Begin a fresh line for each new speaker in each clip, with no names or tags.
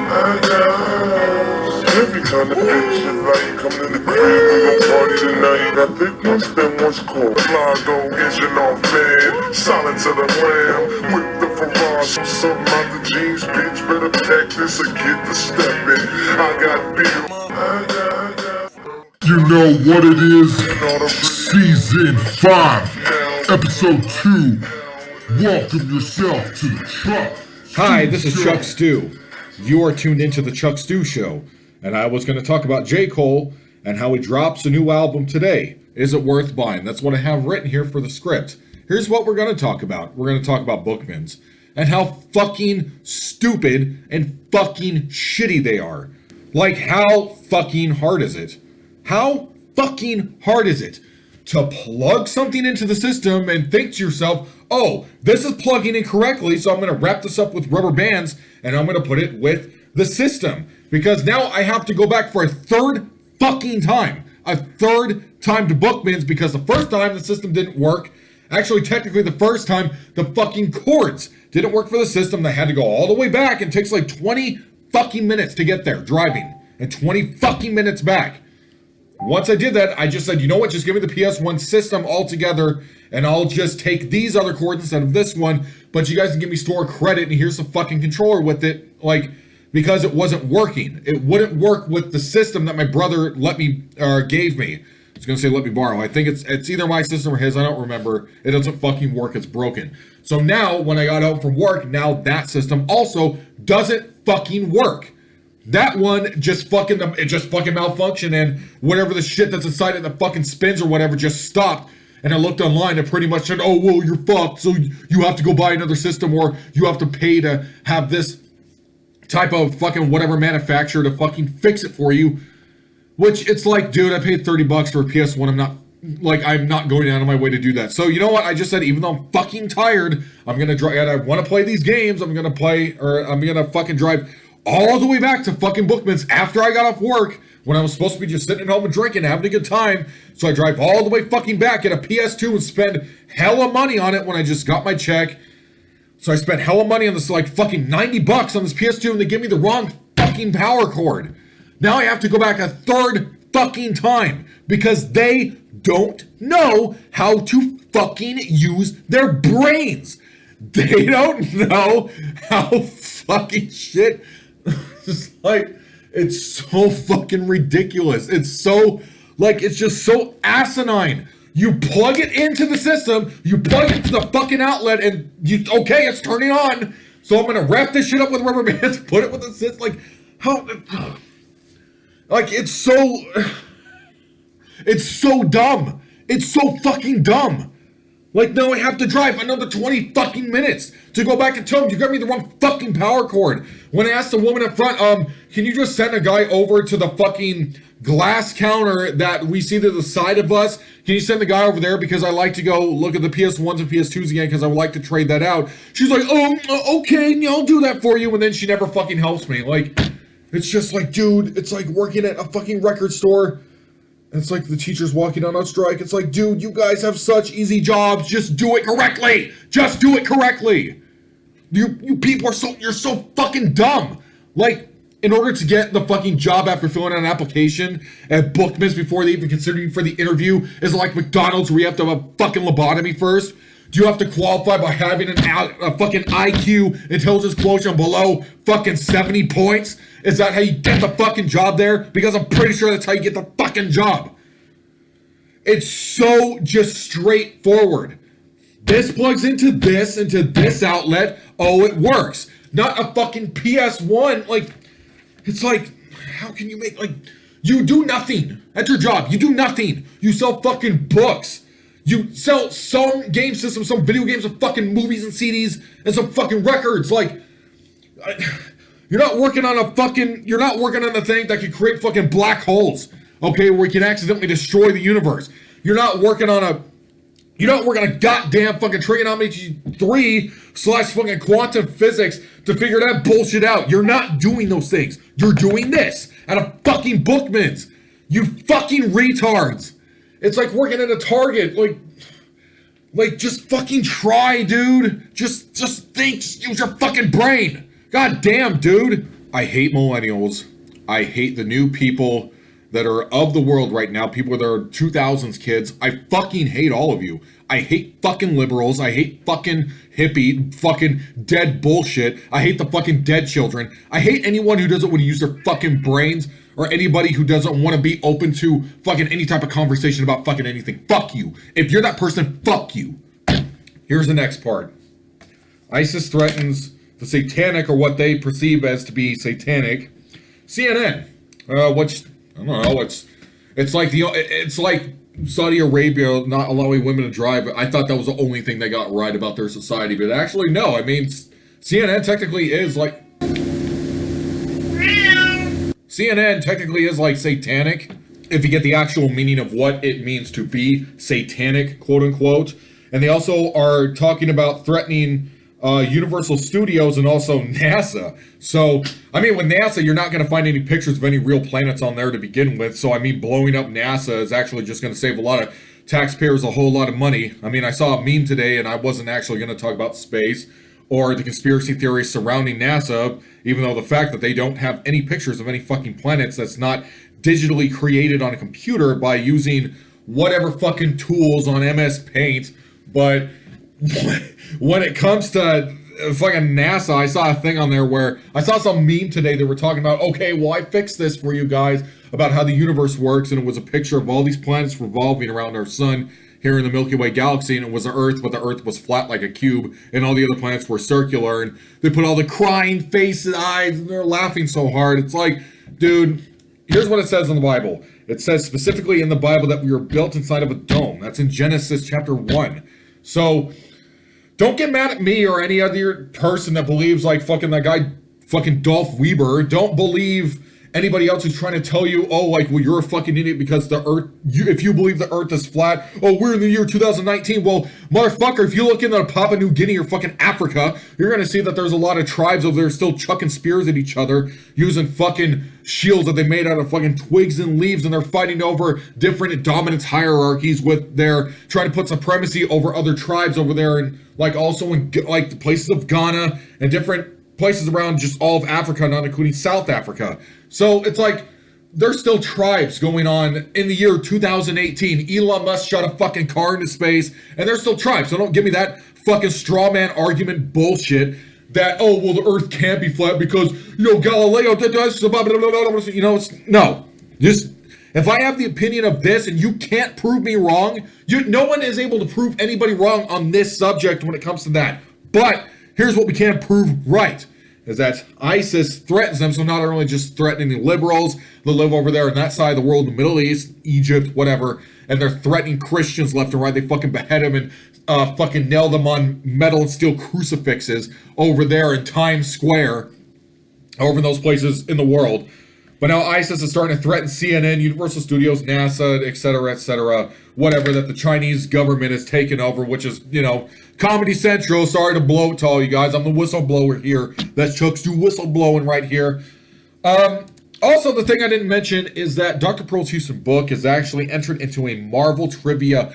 Every time the bitch is like, come in the crib, we gon' party tonight. I think once then once cold. Fly go, engine off, man. Solid to the lamb. Whip the Ferrari, something out the jeans, bitch. Better pack this or get the steppin'. I got bills.
You know what it is? Season 5, Episode 2. Welcome yourself to the Chuck Stu
Hi, this is
Show.
Chuck Stu. You are tuned into the Chuck Stu Show, and I was going to talk about J. Cole and how he drops a new album today. Is it worth buying? That's what I have written here for the script. Here's what we're going to talk about. We're going to talk about Bookmans and how fucking stupid and fucking shitty they are. Like, how fucking hard is it? How fucking hard is it to plug something into the system and think to yourself, oh, this is plugging in correctly, so I'm going to wrap this up with rubber bands and I'm going to put it with the system. Because now I have to go back for a third fucking time. A third time to Bookmans because the first time the system didn't work. Actually, technically the first time the fucking cords didn't work for the system. They had to go all the way back. It takes like 20 fucking minutes to get there driving and 20 fucking minutes back. Once I did that, I just said, you know what, just give me the PS1 system altogether, and I'll just take these other cords instead of this one, but you guys can give me store credit, and here's the fucking controller with it, like, because it wasn't working. It wouldn't work with the system that my brother gave me. I was gonna say let me borrow. I think it's either my system or his, I don't remember. It doesn't fucking work, it's broken. So now, when I got out from work, now that system also doesn't fucking work. That one just fucking malfunctioned, and whatever the shit that's inside it that fucking spins or whatever just stopped. And I looked online and pretty much said, oh, well, you're fucked, so you have to go buy another system, or you have to pay to have this type of fucking whatever manufacturer to fucking fix it for you. Which, it's like, dude, I paid $30 for a PS1, I'm not going out of my way to do that. So, you know what, I just said, even though I'm fucking tired, I'm gonna drive, and I wanna play these games, I'm gonna fucking drive all the way back to fucking Bookmans after I got off work when I was supposed to be just sitting at home and drinking, having a good time. So I drive all the way fucking back, get a PS2 and spend hella money on it when I just got my check. So I spent hella money on this, like fucking $90 on this PS2, and they give me the wrong fucking power cord. Now I have to go back a third fucking time because they don't know how to fucking use their brains. They don't know how fucking shit. Just like, it's so fucking ridiculous. It's so, like, it's just so asinine. You plug it into the system, you plug it to the fucking outlet, and okay, it's turning on. So I'm gonna wrap this shit up with rubber bands, put it with the system, like, how, like, it's so dumb. It's so fucking dumb. Like, now I have to drive another 20 fucking minutes to go back and tell them you got me the wrong fucking power cord. When I asked the woman up front, can you just send a guy over to the fucking glass counter that we see to the side of us? Can you send the guy over there because I like to go look at the PS1s and PS2s again because I would like to trade that out. She's like, okay, yeah, I'll do that for you. And then she never fucking helps me. Like, it's just like, dude, it's like working at a fucking record store. It's like the teacher's walking on strike. It's like, dude, you guys have such easy jobs. Just do it correctly. Just do it correctly. You people you're so fucking dumb. Like, in order to get the fucking job after filling out an application at Bookmans before they even consider you for the interview is like McDonald's where you have to have a fucking lobotomy first. Do you have to qualify by having a fucking IQ intelligence quotient below fucking 70 points? Is that how you get the fucking job there? Because I'm pretty sure that's how you get the fucking job. It's so just straightforward. This plugs into this outlet. Oh, it works. Not a fucking PS1. Like, it's like, how can you make, like, you do nothing at your job. You do nothing. You sell fucking books. You sell some game systems, some video games, some fucking movies and CDs, and some fucking records. Like, you're not working on the thing that can create fucking black holes, okay, where you can accidentally destroy the universe. You're not working on a goddamn fucking trigonometry 3 / fucking quantum physics to figure that bullshit out. You're not doing those things. You're doing this at a fucking Bookmans. You fucking retards. It's like working at a Target. Like just fucking try, dude. Just think. Use your fucking brain. God damn, dude. I hate millennials. I hate the new people that are of the world right now, people that are 2000s kids. I fucking hate all of you. I hate fucking liberals. I hate fucking hippie, fucking dead bullshit. I hate the fucking dead children. I hate anyone who doesn't want to use their fucking brains, or anybody who doesn't want to be open to fucking any type of conversation about fucking anything. Fuck you. If you're that person, fuck you. Here's the next part. ISIS threatens the satanic, or what they perceive as to be satanic. CNN, which I don't know. It's like Saudi Arabia not allowing women to drive. I thought that was the only thing they got right about their society, but actually no. I mean, CNN technically is like satanic, if you get the actual meaning of what it means to be satanic, quote unquote. And they also are talking about threatening Universal Studios and also NASA. So, I mean, with NASA, you're not going to find any pictures of any real planets on there to begin with. So, I mean, blowing up NASA is actually just going to save a lot of taxpayers a whole lot of money. I mean, I saw a meme today, and I wasn't actually going to talk about space or the conspiracy theories surrounding NASA, even though the fact that they don't have any pictures of any fucking planets that's not digitally created on a computer by using whatever fucking tools on MS Paint. But when it comes to fucking NASA, I saw a thing on there where I saw some meme today that were talking about, okay, well, I fixed this for you guys about how the universe works, and it was a picture of all these planets revolving around our sun here in the Milky Way galaxy, and it was the Earth, but the Earth was flat like a cube, and all the other planets were circular, and they put all the crying faces, eyes, and they're laughing so hard. It's like, dude, here's what it says in the Bible. It says specifically in the Bible that we were built inside of a dome. That's in Genesis chapter 1. So, don't get mad at me or any other person that believes like fucking that guy, fucking Dolph Weber. Don't believe anybody else who's trying to tell you, oh, like, well, you're a fucking idiot because the Earth, if you believe the Earth is flat, oh, we're in the year 2019. Well, motherfucker, if you look into Papua New Guinea or fucking Africa, you're going to see that there's a lot of tribes over there still chucking spears at each other, using fucking shields that they made out of fucking twigs and leaves, and they're fighting over different dominance hierarchies with their, trying to put supremacy over other tribes over there, and like also in like the places of Ghana and different places around just all of Africa, not including South Africa. So it's like, there's still tribes going on in the year 2018. Elon Musk shot a fucking car into space, and there's still tribes. So don't give me that fucking straw man argument bullshit that, oh, well, the Earth can't be flat because, you know, Galileo did this, you know, it's, no. Just, if I have the opinion of this and you can't prove me wrong, no one is able to prove anybody wrong on this subject when it comes to that. But here's what we can prove right, is that ISIS threatens them, so not only just threatening the liberals that live over there on that side of the world, the Middle East, Egypt, whatever, and they're threatening Christians left and right. They fucking behead them and fucking nail them on metal and steel crucifixes over there in Times Square, over in those places in the world. But now ISIS is starting to threaten CNN, Universal Studios, NASA, etc., whatever that the Chinese government has taken over, which is, you know, Comedy Central. Sorry to blow it to all you guys. I'm the whistleblower here. That's Chuck Stu whistleblowing right here. Also, the thing I didn't mention is that Dr. Pearl's Houston book has actually entered into a Marvel Trivia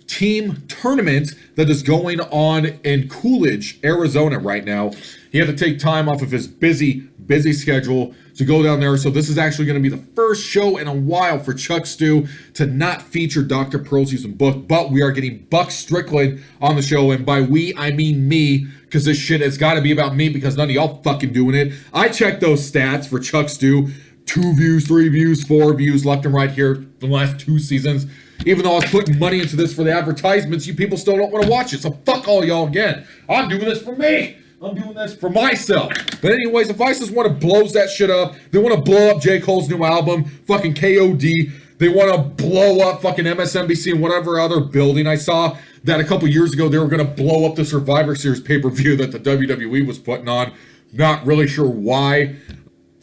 team tournament that is going on in Coolidge, Arizona right now. He had to take time off of his busy schedule to go down there. So this is actually going to be the first show in a while for Chuck Stu to not feature Dr. Pearl's Houston book, but we are getting Buck Strickland on the show. And by we, I mean me, because this shit has got to be about me because none of y'all fucking doing it. I checked those stats for Chuck Stu. 2 views, 3 views, 4 views left and right here the last 2 seasons. Even though I was putting money into this for the advertisements, you people still don't want to watch it. So fuck all y'all again. I'm doing this for me. I'm doing this for myself. But anyways, if ISIS want to blow that shit up, they want to blow up J. Cole's new album, fucking KOD. They want to blow up fucking MSNBC and whatever other building. I saw that a couple years ago they were going to blow up the Survivor Series pay-per-view that the WWE was putting on. Not really sure why.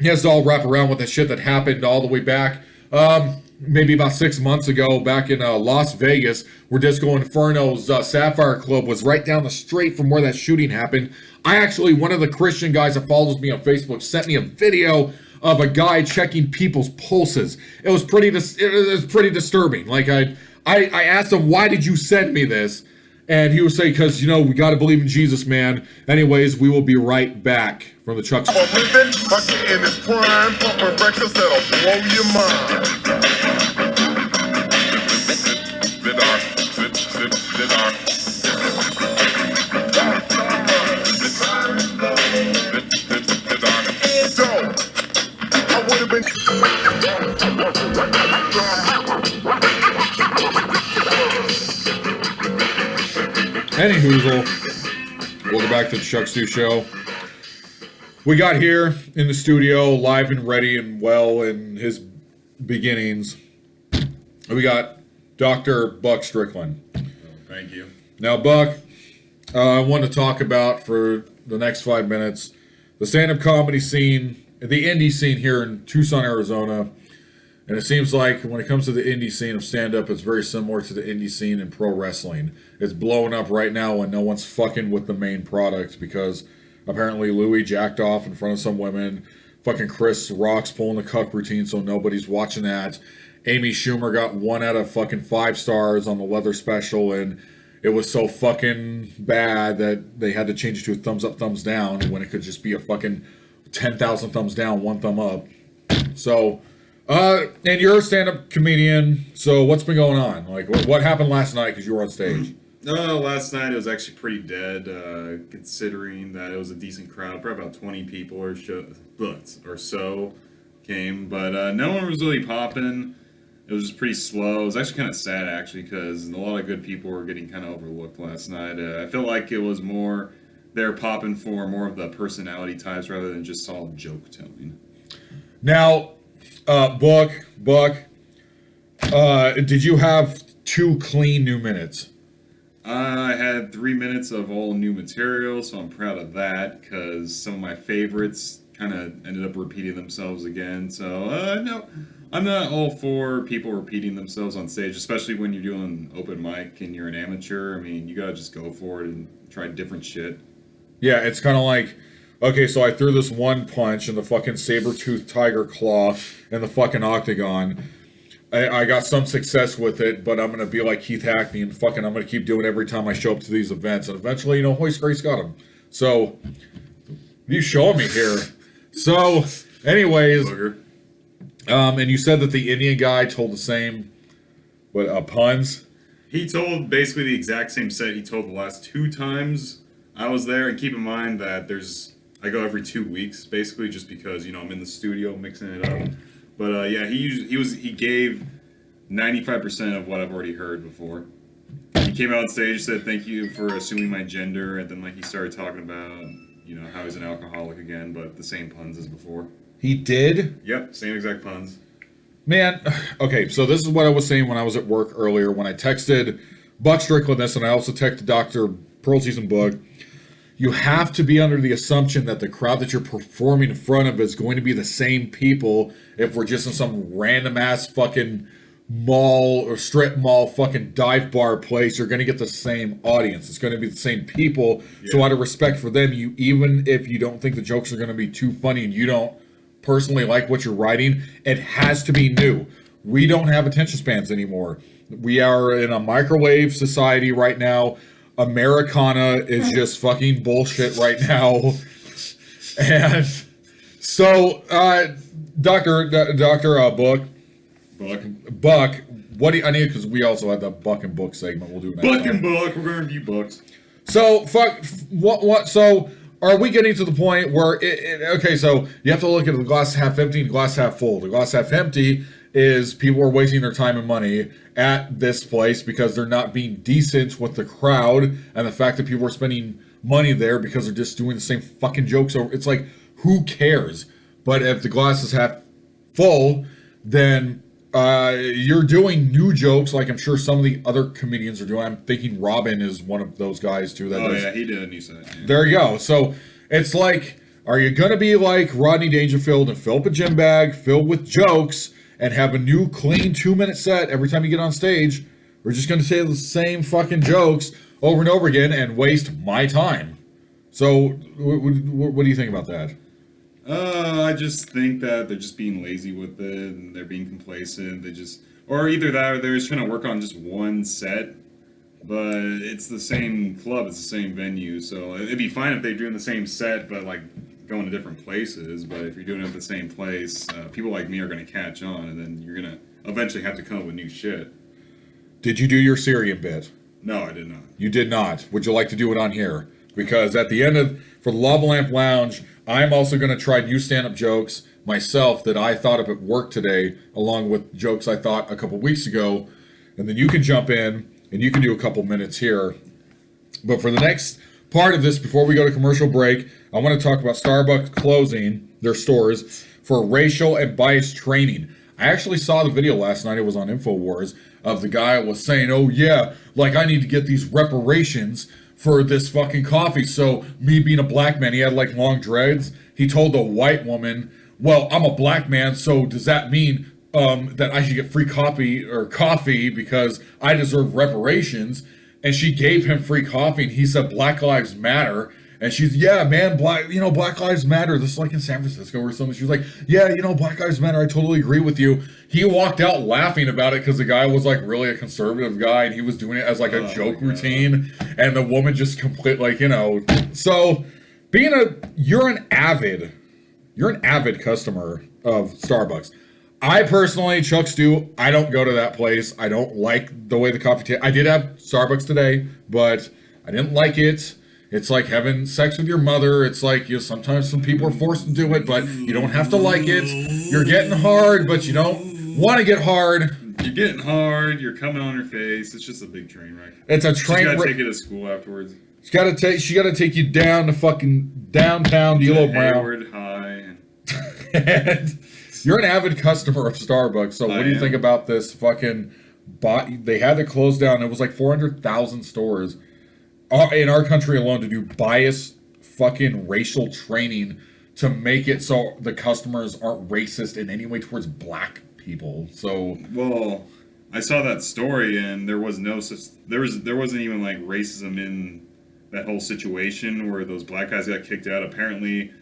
He has to all wrap around with the shit that happened all the way back. Maybe about 6 months ago, back in Las Vegas, where Disco Inferno's Sapphire Club was right down the street from where that shooting happened. One of the Christian guys that follows me on Facebook sent me a video of a guy checking people's pulses. It was pretty disturbing. Like I asked him, why did you send me this? And he was saying, because, we got to believe in Jesus, man. Anyways, we will be right back from the Chuck Stu.
I'm a living bucket in his prime, pumping records that'll blow your mind. I would have been.
Anywho, welcome back to the Chuck Stu Show. We got here in the studio, live and ready and well in his beginnings. We got Dr. Buck Strickland.
Oh, thank you.
Now, Buck, I want to talk about for the next 5 minutes the stand-up comedy scene, the indie scene here in Tucson, Arizona. And it seems like when it comes to the indie scene of stand-up, it's very similar to the indie scene in pro wrestling. It's blowing up right now and no one's fucking with the main product because apparently Louis jacked off in front of some women. Fucking Chris Rock's pulling the cuck routine so nobody's watching that. Amy Schumer got 1 out of fucking 5 stars on the Leather special, and it was so fucking bad that they had to change it to a thumbs up, thumbs down when it could just be a fucking 10,000 thumbs down, 1 thumb up. So, and you're a stand-up comedian, so what's been going on? Like, what happened last night because you were on stage?
Last night it was actually pretty dead, considering that it was a decent crowd. Probably about 20 people or so came, but no one was really popping. It was just pretty slow. It was actually kind of sad, actually, because a lot of good people were getting kind of overlooked last night. I feel like it was more, they're popping for more of the personality types rather than just solid joke telling.
Now, Buck, did you have 2 clean new minutes?
I had 3 minutes of all new material, so I'm proud of that, because some of my favorites kind of ended up repeating themselves again. So, no, I'm not all for people repeating themselves on stage, especially when you're doing open mic and you're an amateur. I mean, you gotta just go for it and try different shit.
Yeah, it's kind of like, okay, so I threw this 1 punch in the fucking saber-toothed tiger claw in the fucking octagon. I got some success with it, but I'm going to be like Keith Hackney and fucking I'm going to keep doing it every time I show up to these events. And eventually, Hoist Grace got him. So, you showing me here. So, anyways, and you said that the Indian guy told the same, puns?
He told basically the exact same set he told the last 2 times I was there. And keep in mind that I go every 2 weeks, basically, just because, I'm in the studio mixing it up. But yeah, he gave 95% of what I've already heard before. He came out on stage and said, "Thank you for assuming my gender," and then he started talking about, how he's an alcoholic again, but the same puns as before.
He did?
Yep, same exact puns.
Man, okay, so this is what I was saying when I was at work earlier, when I texted Buck Strickland this, and I also texted Dr. Pearl Season Book. You have to be under the assumption that the crowd that you're performing in front of is going to be the same people. If we're just in some random ass fucking mall or strip mall fucking dive bar place, you're going to get the same audience. It's going to be the same people. Yeah. So out of respect for them, even if you don't think the jokes are going to be too funny and you don't personally like what you're writing, it has to be new. We don't have attention spans anymore. We are in a microwave society right now. Americana is just fucking bullshit right now. And so, Buck, what do you, I need, because we also had the Buck and Book segment. We'll do that.
Buck and Book, we're going to review books.
So, so are we getting to the point where, okay, so you have to look at the glass half empty and the glass half full. The glass half empty is people are wasting their time and money at this place because they're not being decent with the crowd, and the fact that people are spending money there because they're just doing the same fucking jokes over. It's like, who cares? But if the glass is half full, then you're doing new jokes like I'm sure some of the other comedians are doing. I'm thinking Robin is one of those guys too.
Yeah, he did a new set. Yeah.
There you go. So it's like, are you going to be like Rodney Dangerfield and fill up a gym bag filled with jokes and have a new clean 2-minute set every time you get on stage? We're just going to say the same fucking jokes over and over again and waste my time. So what do you think about that?
I just think that they're just being lazy with it and they're being complacent. Or either that or they're just trying to work on just one set but it's the same club, it's the same venue, so it'd be fine if they're doing the same set, but like going to different places. But if you're doing it at the same place, people like me are going to catch on, and then you're going to eventually have to come up with new shit.
Did you do your Syrian bit?
No, I did not.
You did not. Would you like to do it on here? Because at the end for the Lava Lamp Lounge, I'm also going to try new stand-up jokes myself that I thought of at work today, along with jokes I thought a couple weeks ago. And then you can jump in and you can do a couple minutes here. But for the next part of this, before we go to commercial break, I want to talk about Starbucks closing their stores for racial and bias training. I actually saw the video last night. It was on InfoWars of the guy was saying, oh yeah, like I need to get these reparations for this fucking coffee. So me being a black man, he had like long dreads. He told the white woman, well, I'm a black man, so does that mean that I should get free coffee because I deserve reparations? And she gave him free coffee, and he said, Black Lives Matter. And she's, yeah, man, Black Lives Matter. This is like in San Francisco or something. She was like, yeah, Black Lives Matter. I totally agree with you. He walked out laughing about it because the guy was like really a conservative guy, and he was doing it as like a joke routine. And the woman just so you're an avid customer of Starbucks. I personally, Chuck Stu, I don't go to that place. I don't like the way the coffee tastes. I did have Starbucks today, but I didn't like it. It's like having sex with your mother. It's like, sometimes some people are forced to do it, but you don't have to like it. You're getting hard, but you don't want to get hard.
You're getting hard. You're coming on her face. It's just a big train wreck.
It's a train wreck.
You gotta take it to school afterwards.
She gotta take you down to fucking downtown Yellow Brown.
Hayward High.
And you're an avid customer of Starbucks, so what do you think about this fucking they had to close down. It was like 400,000 stores in our country alone to do bias fucking racial training to make it so the customers aren't racist in any way towards black people. So,
well, I saw that story and there wasn't even like racism in that whole situation where those black guys got kicked out. Apparently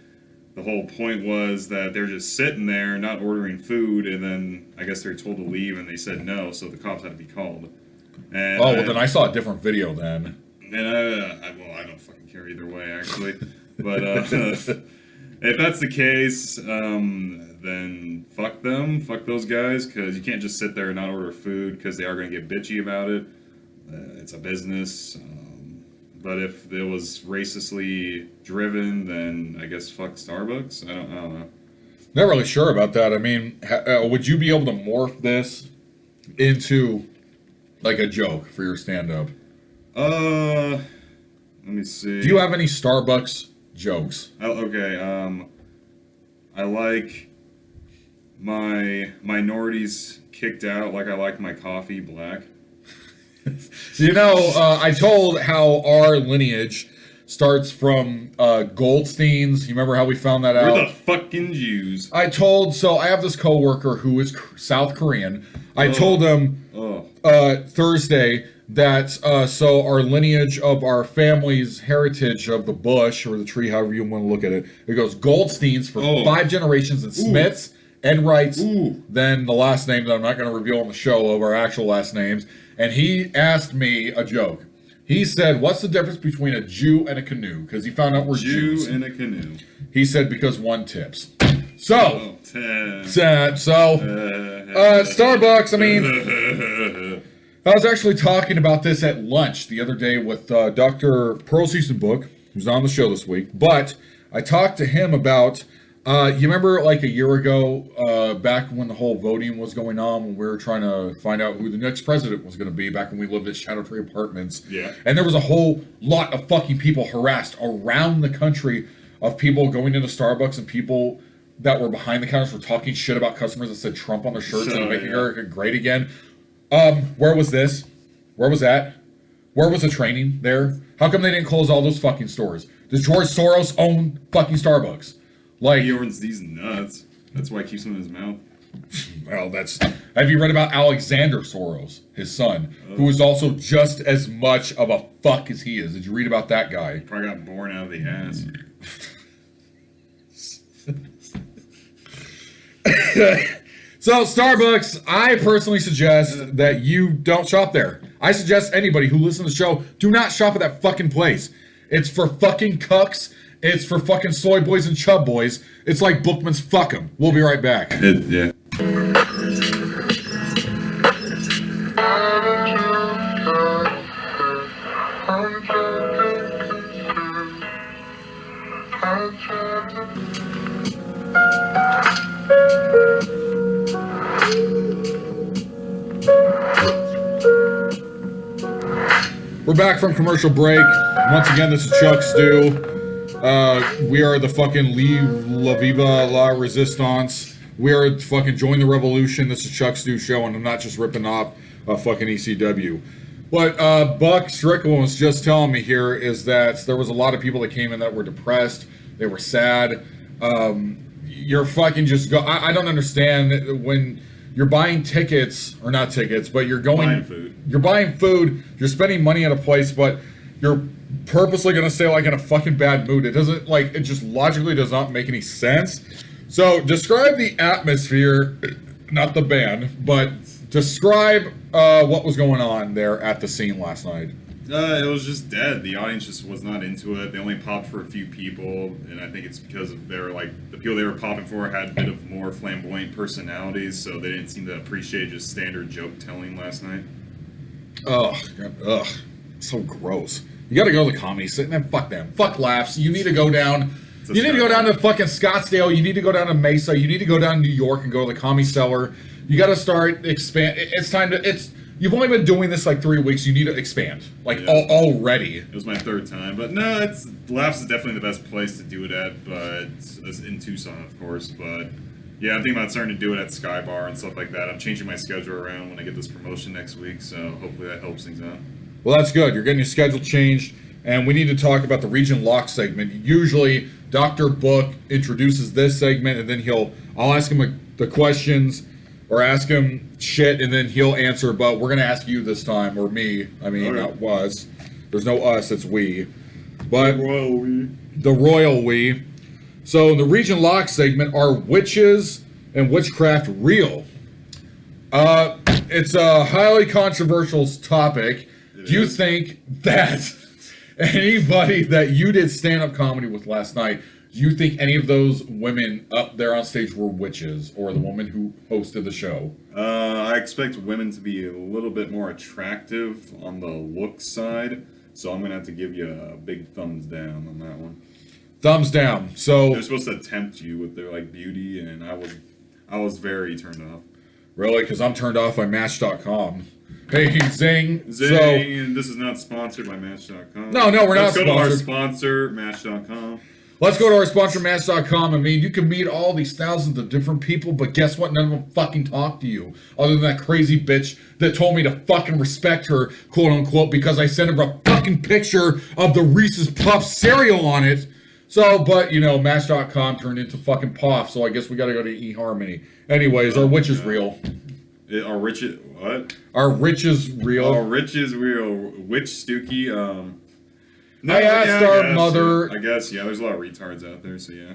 the whole point was that they're just sitting there not ordering food, and then I guess they're told to leave and they said no, so the cops had to be called. And
then I saw a different video then.
And I don't fucking care either way, actually. But if that's the case, then fuck them, fuck those guys, because you can't just sit there and not order food because they are going to get bitchy about it. It's a business. But if it was racistly driven, then I guess fuck Starbucks. I don't know.
Not really sure about that. I mean, would you be able to morph this into like a joke for your stand-up?
Let me see.
Do you have any Starbucks jokes?
Okay, I like my minorities kicked out like I like my coffee black.
I told how our lineage starts from Goldsteins. You remember how we found that out?
We're the fucking Jews.
I have this coworker who is South Korean. I told him Thursday that so our lineage of our family's heritage of the bush or the tree, however you want to look at it, it goes Goldsteins for 5 generations and Smiths and Wrights. Then the last name that I'm not going to reveal on the show of our actual last names. And he asked me a joke. He said, what's the difference between a Jew and a canoe? Because he found out we're Jews.
Jew and a canoe.
He said, because one tips. So, Starbucks, I mean, I was actually talking about this at lunch the other day with Dr. Pearl Book, who's on the show this week. But I talked to him about, you remember like a year ago, back when the whole voting was going on, when we were trying to find out who the next president was going to be, back when we lived at Shadow Tree Apartments.
Yeah.
And there was a whole lot of fucking people harassed around the country of people going into Starbucks and people that were behind the counters were talking shit about customers that said Trump on their shirts and making America great again. Where was this? Where was that? Where was the training there? How come they didn't close all those fucking stores? Does George Soros own fucking Starbucks? Like,
he owns these nuts. That's why he keeps them in his mouth.
Well, have you read about Alexander Soros, his son, who is also just as much of a fuck as he is? Did you read about that guy?
He probably got born out of the ass.
So, Starbucks, I personally suggest that you don't shop there. I suggest anybody who listens to the show, do not shop at that fucking place. It's for fucking cucks. It's for fucking soy boys and chub boys. It's like Bookmans, fuck them. We'll be right back.
Yeah.
We're back from commercial break. Once again, this is Chuck Stu. We are the fucking Leave La Viva La Resistance. We are fucking Join the Revolution. This is Chuck Stu show, and I'm not just ripping off fucking ECW. What Buck Strickland was just telling me here is that there was a lot of people that came in that were depressed. They were sad. You're fucking just go. I don't understand when you're buying tickets, or not tickets, but you're going.
Buying food.
You're buying food. You're spending money at a place, but you're purposely gonna stay like in a fucking bad mood. It doesn't like it just logically does not make any sense. So describe the atmosphere, not the band, but describe what was going on there at the scene last night.
It was just dead. The audience just was not into it. They only popped for a few people, and I think it's because of their the people they were popping for had a bit of more flamboyant personalities, so they didn't seem to appreciate just standard joke telling last night.
Ugh, so gross. You gotta go to the comedy sit and fuck them. Fuck laughs. You need to go down. You need to go down to fucking Scottsdale. You need to go down to Mesa. You need to go down to New York and go to the Comedy Cellar. You gotta start expand. It's time to. You've only been doing this like 3 weeks. You need to expand, already.
It was my third time, but no, Laughs is definitely the best place to do it at, but it's in Tucson, of course. But yeah, I'm thinking about starting to do it at Sky Bar and stuff like that. I'm changing my schedule around when I get this promotion next week, so hopefully that helps things out.
Well, that's good. You're getting your schedule changed, and we need to talk about the Region Lock segment. Usually, Dr. Book introduces this segment, and then I'll ask him the questions. Or ask him shit, and then he'll answer, but we're going to ask you this time, or me. I mean, not us. There's no us, it's we. But the royal we. So, in the Region Lock segment, are witches and witchcraft real? It's a highly controversial topic. Do you think that anybody that you did stand-up comedy with last night, do you think any of those women up there on stage were witches, or the woman who hosted the show?
I expect women to be a little bit more attractive on the look side, so I'm going to have to give you a big thumbs down on that one.
Thumbs down. So
they're supposed to tempt you with their beauty, and I was very turned off.
Really? Because I'm turned off by Match.com. Hey, zing.
So, this is not sponsored by Match.com.
No, we're not
sponsored. Let's go to our sponsor, Match.com.
Let's go to our sponsor, Match.com. I mean, you can meet all these thousands of different people, but guess what? None of them fucking talk to you. Other than that crazy bitch that told me to fucking respect her, quote unquote, because I sent her a fucking picture of the Reese's Puffs cereal on it. So, but, Match.com turned into fucking Puff, so I guess we gotta go to eHarmony. Anyways, our witch is real.
Our rich is what?
Our rich is real.
Our rich is real. Witch Stookie, No,
I asked our mother.
I guess, yeah, there's a lot of retards out there, so yeah.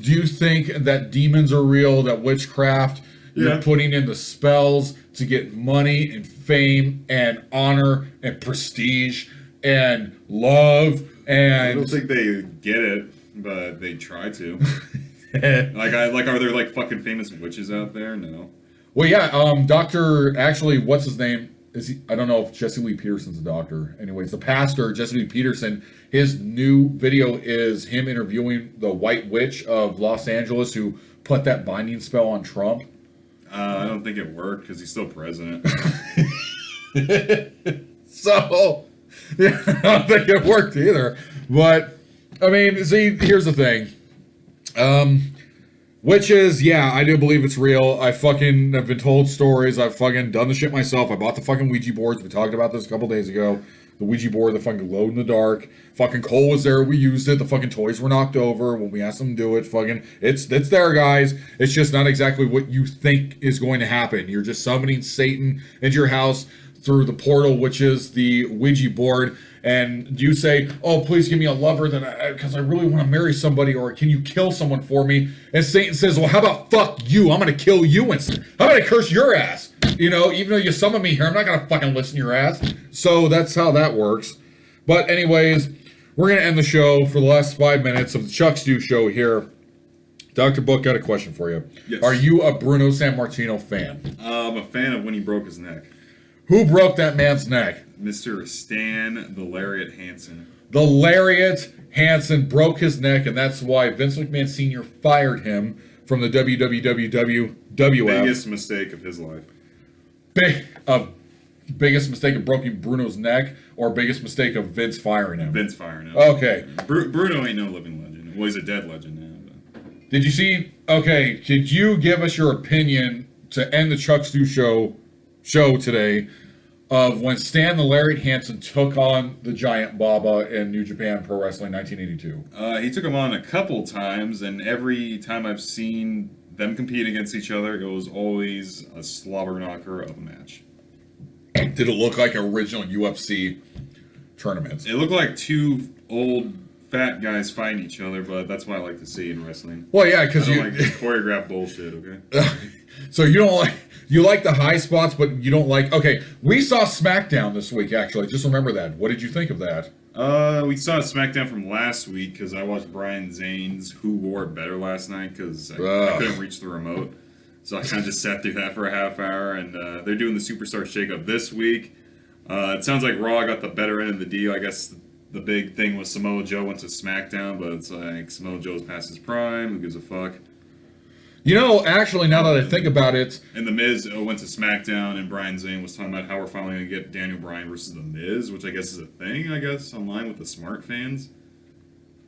Do you think that demons are real, that witchcraft, you're putting in the spells to get money and fame and honor and prestige and love and...
I don't think they get it, but they try to. Are there fucking famous witches out there? No.
Well, yeah, actually, what's his name? I don't know if Jesse Lee Peterson's a doctor. Anyways, the pastor, Jesse Lee Peterson, his new video is him interviewing the White Witch of Los Angeles who put that binding spell on Trump.
I don't think it worked because he's still president.
So, yeah, I don't think it worked either. But, I mean, see, here's the thing. Witches, yeah, I do believe it's real. I fucking have been told stories. I've fucking done the shit myself. I bought the fucking Ouija boards. We talked about this a couple days ago. The Ouija board, the fucking glowed in the dark. Fucking Cole was there. We used it. The fucking toys were knocked over when we asked them to do it. Fucking, it's there, guys. It's just not exactly what you think is going to happen. You're just summoning Satan into your house through the portal, which is the Ouija board. And you say, oh, please give me a lover because I really want to marry somebody, or can you kill someone for me? And Satan says, well, how about fuck you? I'm going to kill you instead. How about I curse your ass? You know, even though you summon me here, I'm not gonna fucking listen to your ass. So that's how that works. But anyways, we're gonna end the show for the last 5 minutes of the Chuck Stu show here. Dr. Book, got a question for you.
Yes.
Are you a Bruno Sammartino fan?
I'm a fan of when he broke his neck.
Who broke that man's neck?
Mr. Stan the Lariat Hansen.
The Lariat Hansen broke his neck, and that's why Vince McMahon Sr. fired him from the WWF.
Biggest mistake of his life.
Biggest mistake of breaking Bruno's neck, or biggest mistake of Vince firing him?
Vince firing him.
Okay.
Bruno ain't no living legend. Well, he's a dead legend now. But.
Did you see? Okay, could you give us your opinion to end the Chuck Stu show today of when Stan the Lariat Hansen took on the Giant Baba in New Japan Pro Wrestling 1982?
He took him on a couple times, and every time I've seen them compete against each other, it was always a slobber knocker of a match.
Did it look like original UFC tournaments?
It looked like two old fat guys fighting each other, but that's what I like to see in wrestling.
Well, yeah, because
I
you
don't like choreographed bullshit. Okay.
So you like the high spots, but you don't like. Okay, we saw SmackDown this week. Actually, just remember that. What did you think of that?
We saw SmackDown from last week because I watched Brian Zane's Who Wore It Better last night because I couldn't reach the remote. So I kind of just sat through that for a half hour, and they're doing the Superstar Shakeup this week. It sounds like Raw got the better end of the deal. I guess the big thing was Samoa Joe went to SmackDown, but it's like Samoa Joe's past his prime. Who gives a fuck?
You know, actually, now that I think about it...
And The Miz went to SmackDown, and Brian Zane was talking about how we're finally going to get Daniel Bryan versus The Miz, which I guess is a thing, online with the smart fans.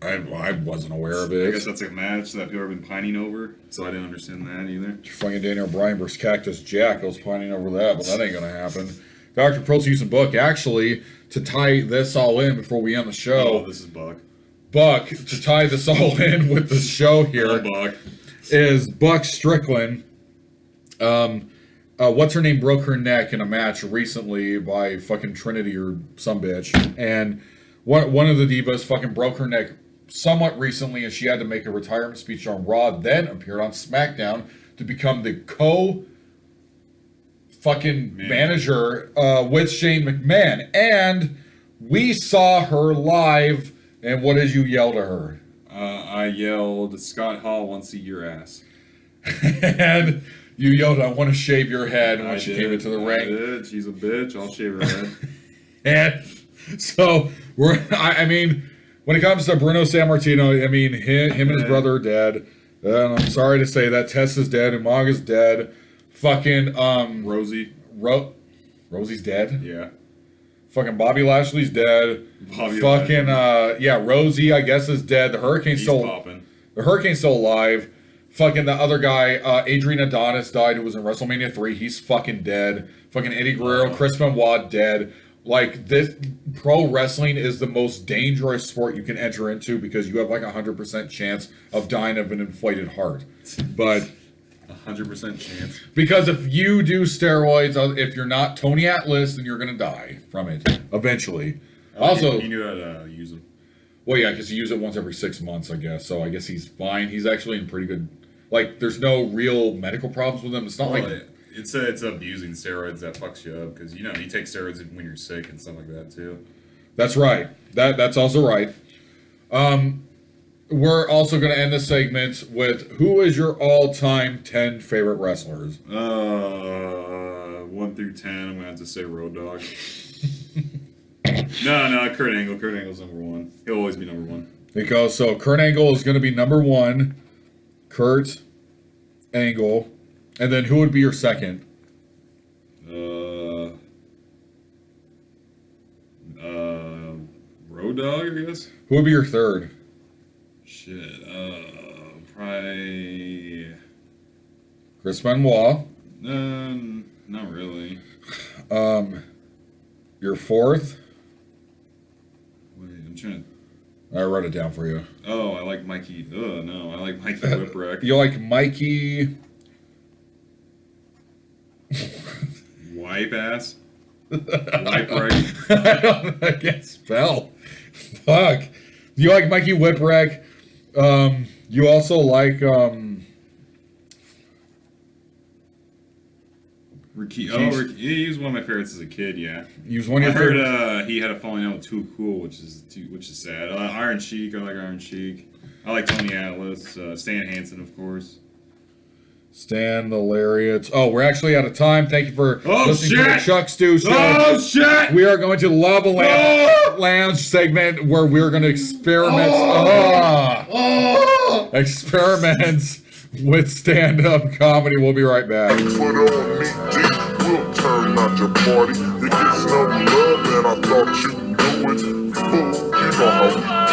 I wasn't aware of it.
I guess that's a match that people have been pining over, so I didn't understand that either.
Fucking Daniel Bryan versus Cactus Jack. I was pining over that, but that ain't going to happen. Dr. Proteus and Buck, actually, to tie this all in before we end the show...
Oh, this is Buck.
Buck, to tie this all in with the show here...
Oh, Buck.
Is Buck Strickland. What's her name broke her neck in a match recently by fucking Trinity or some bitch. And one of the divas fucking broke her neck somewhat recently, and she had to make a retirement speech on Raw, then appeared on SmackDown to become the manager with Shane McMahon. And we saw her live, and what did you yell to her?
I yelled, Scott Hall wants to see your ass.
And you yelled, I want to shave your head when she came into the ring.
I did. She's a bitch. I'll shave her head.
And so, I mean, when it comes to Bruno Sammartino, I mean, him and his brother are dead. And I'm sorry to say that. Tess is dead. Umaga's dead. Fucking,
Rosie.
Rosie's dead?
Yeah.
Fucking Bobby Lashley's dead. Rosie, I guess, is dead. The Hurricane's still alive. Fucking the other guy, Adrian Adonis died, who was in WrestleMania 3. He's fucking dead. Fucking Eddie Guerrero, Chris Benoit dead. Like, this pro wrestling is the most dangerous sport you can enter into because you have like 100% chance of dying of an inflated heart. But
100% chance.
Because if you do steroids, if you're not Tony Atlas, then you're going to die from it eventually. Also,
you knew how to use them.
Well, yeah, because you use it once every 6 months, I guess. So I guess he's fine. He's actually in pretty good... Like, there's no real medical problems with him. It's not
It's abusing steroids that fucks you up because, you take steroids when you're sick and stuff like that, too.
That's right. That's also right. We're also going to end this segment with who is your all-time 10 favorite wrestlers?
1 through 10, I'm going to have to say Road Dogg. No, Kurt Angle. Kurt Angle's number 1. He'll always be number 1.
Because, so, Kurt Angle is going to be number 1. Kurt Angle. And then who would be your second?
Road Dogg, I guess.
Who would be your third?
Shit, probably...
Chris Benoit.
Not really.
Your fourth?
Wait, I'm trying to...
I wrote it down for you.
Oh, I like Mikey... I like Mikey Whipwreck.
You like Mikey...
Wipe ass? Whipwreck?
I can't spell. Fuck. You like Mikey Whipwreck. You also like,
He was one of my favorites as a kid. Yeah,
He was one of
I
your
heard
favorites.
he had a falling out with Too Cool, which is sad. Iron Sheik, I like Iron Sheik. I like Tony Atlas, Stan Hansen, of course.
Stan the Lariats. Oh, we're actually out of time. Thank you for listening to the
shit!
Chuck Stu Show.
Oh shit!
We are going to the Lava Lounge segment where we're going to experiment. Experiments with stand-up comedy. We'll be right back.
Put on me deep, we'll turn out your party. It gets no love, and I thought you knew it. Fool, you know how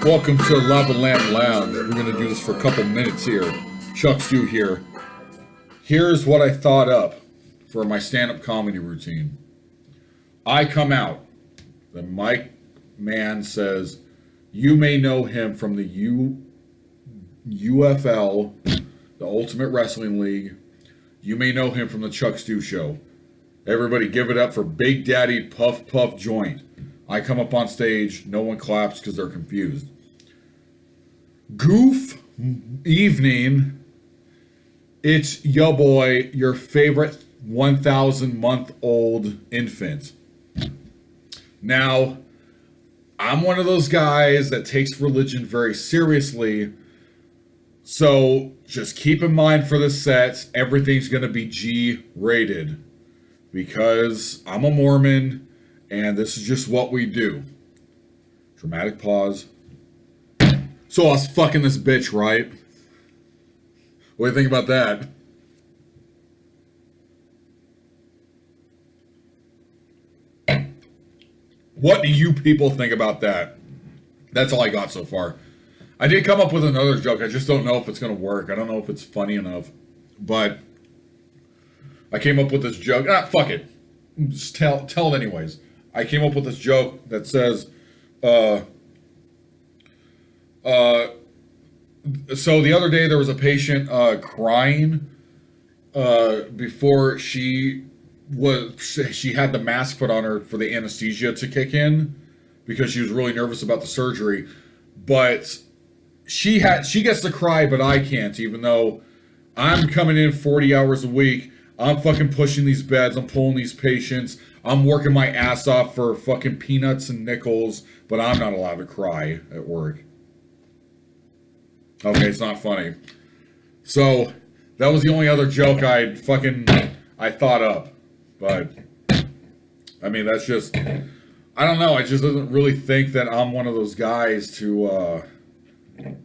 Welcome to Lava Lamp Lounge. We're going to do this for a couple minutes here. Chuck Stu here. Here's what I thought up for my stand-up comedy routine. I come out. The mic man says, you may know him from the UFL, the Ultimate Wrestling League. You may know him from the Chuck Stu Show. Everybody give it up for Big Daddy Puff Puff Joint. I come up on stage. No one claps because they're confused. Goof evening. It's yo boy, your favorite 1,000-month-old infant. Now, I'm one of those guys that takes religion very seriously. So just keep in mind for the sets, everything's going to be G-rated. Because I'm a Mormon, and this is just what we do. Dramatic pause. So I was fucking this bitch, right? What do you think about that? What do you people think about that? That's all I got so far. I did come up with another joke. I just don't know if it's going to work. I don't know if it's funny enough. But I came up with this joke. Fuck it. Just tell it anyways. I came up with this joke that says, so the other day there was a patient crying before she had the mask put on her for the anesthesia to kick in because she was really nervous about the surgery. But she gets to cry, but I can't, even though I'm coming in 40 hours a week. I'm fucking pushing these beds. I'm pulling these patients. I'm working my ass off for fucking peanuts and nickels, but I'm not allowed to cry at work. Okay, it's not funny. So, that was the only other joke I thought up. But, I mean, that's just, I don't know. I just doesn't really think that I'm one of those guys to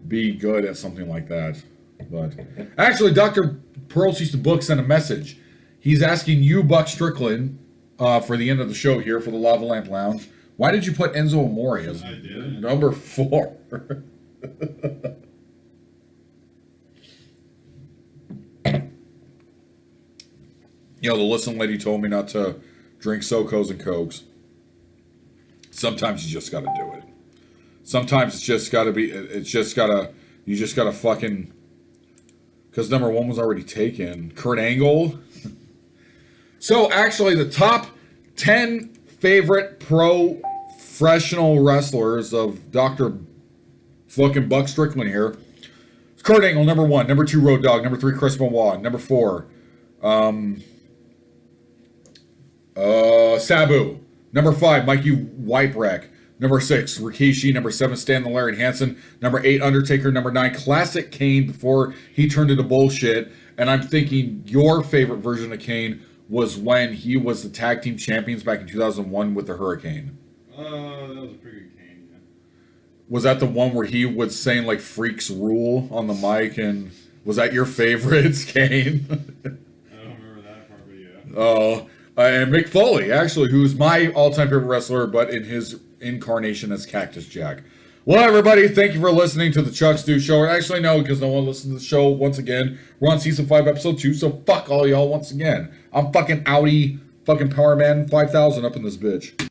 be good at something like that. But, actually, Dr. Pearl's used to book sent a message. He's asking you, Buck Strickland, for the end of the show here for the Lava Lamp Lounge. Why did you put Enzo Amore as number 4? You know, the listen lady told me not to drink SoCos and Cokes. Sometimes you just gotta do it. Sometimes you just gotta fucking, because number 1 was already taken. Kurt Angle. So actually the top 10 favorite professional wrestlers of Dr. fucking Buck Strickland here. Kurt Angle, number 1. Number 2, Road Dogg. Number 3, Chris Benoit. Number 4, Sabu. Number 5, Mikey Whipwreck. Number 6, Rikishi. Number 7, Stan the Lariat Hansen. Number 8, Undertaker. Number 9, Classic Kane before he turned into bullshit. And I'm thinking your favorite version of Kane was when he was the tag team champions back in 2001 with the Hurricane.
That was a pretty good Kane, yeah.
Was that the one where he was saying like freaks rule on the mic? And was that your favorite, Kane?
I don't remember that part, but yeah.
Oh, and Mick Foley, actually, who's my all-time favorite wrestler, but in his incarnation as Cactus Jack. Well, everybody, thank you for listening to the Chuck Stu Show. Actually, no, because no one listens to the show once again. We're on season 5, episode 2, so fuck all y'all once again. I'm fucking Audi, fucking Power Man 5000 up in this bitch.